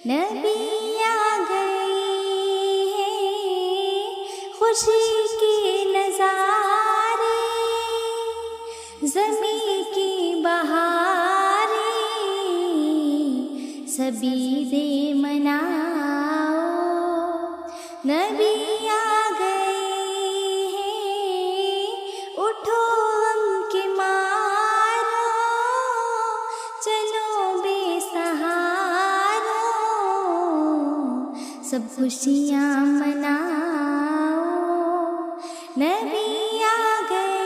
نبی آ گئے ہیں، خوشی کے نظارے، زمین کی بہاریں سبھی دے مناؤ۔ نبی آ گئے ہیں، اٹھو غم کے مارو، چلو بے سہارو، سب خوشیاں مناؤ۔ نبی آ گئے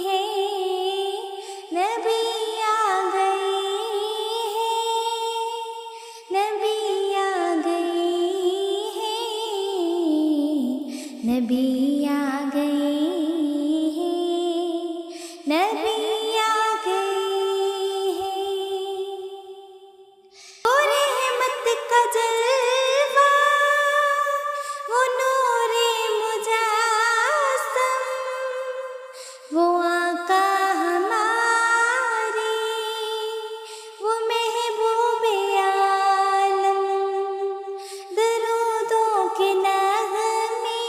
ہیں، نبی آ گئے ہیں، نبی آ گئے ہیں، نبی آ گئے ہیں، نبی آ گئے ہیں۔ وہ رحمت کا جلوہ، وہ نور مجسم، وہ آقا ہمارے، وہ محبوب عالم، درودوں کے نغمے،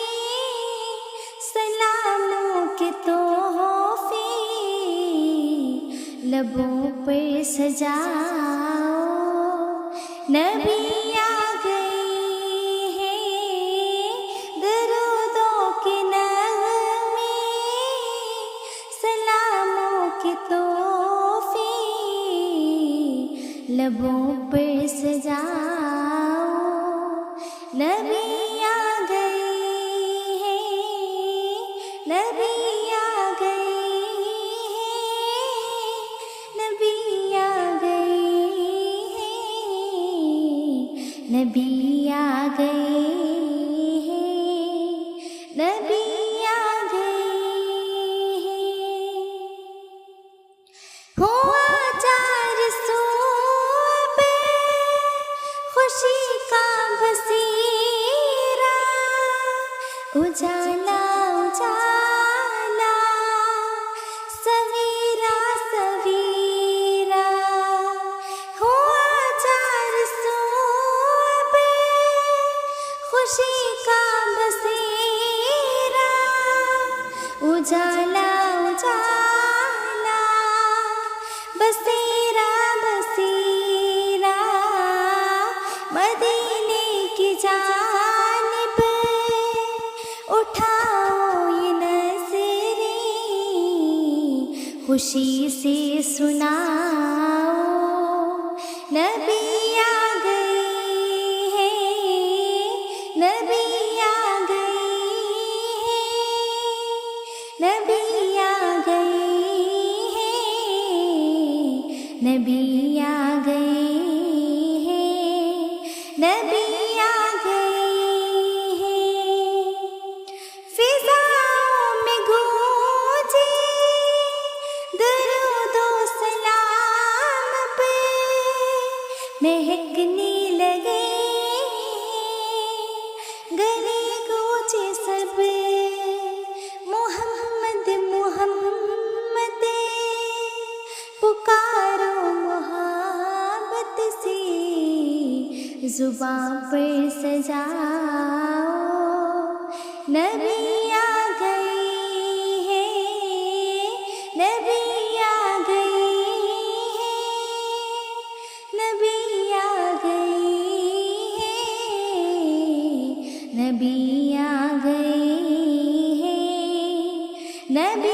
سلاموں کے تحفے، لبوں پر سجاؤ۔ نبی آ گئے ہیں، درودوں کے نغمے، سلاموں کے تحفے، لبوں پر سجاؤ۔ نبی آ گئے ہیں، نبی آ گئے ہیں، نبی آ گئے ہیں، نبی آ گئے ہیں، نبی آ گئے ہیں۔ ہوا چار سو پہ خوشی کا بصیرہ، اجالا اجالا، سویرا سویرا، ہوا چار سو پہ خوشی کا بصیرہ، اجالا اجالا، بصیرہ بصیرہ، مدینے کی جانب اٹھاؤ یہ نظریں، خوشی سے سناؤ۔ نبی آ گئے ہیں، نبی آ گئے ہیں، نبی آ گئے ہیں، نبی آ گئے ہیں، نبی آ گئے ہیں۔ فضاؤں میں گونجے درود و سلام پہ، مہکنے لگے گلے کوچے سب، محمد محمد، پکارو محبت سے، زباں پر سجاؤ۔ نبی آ گئے ہیں، نبی آ گئے ہیں، نبی آ گئے ہیں، نبی آ گئے ہیں، نبی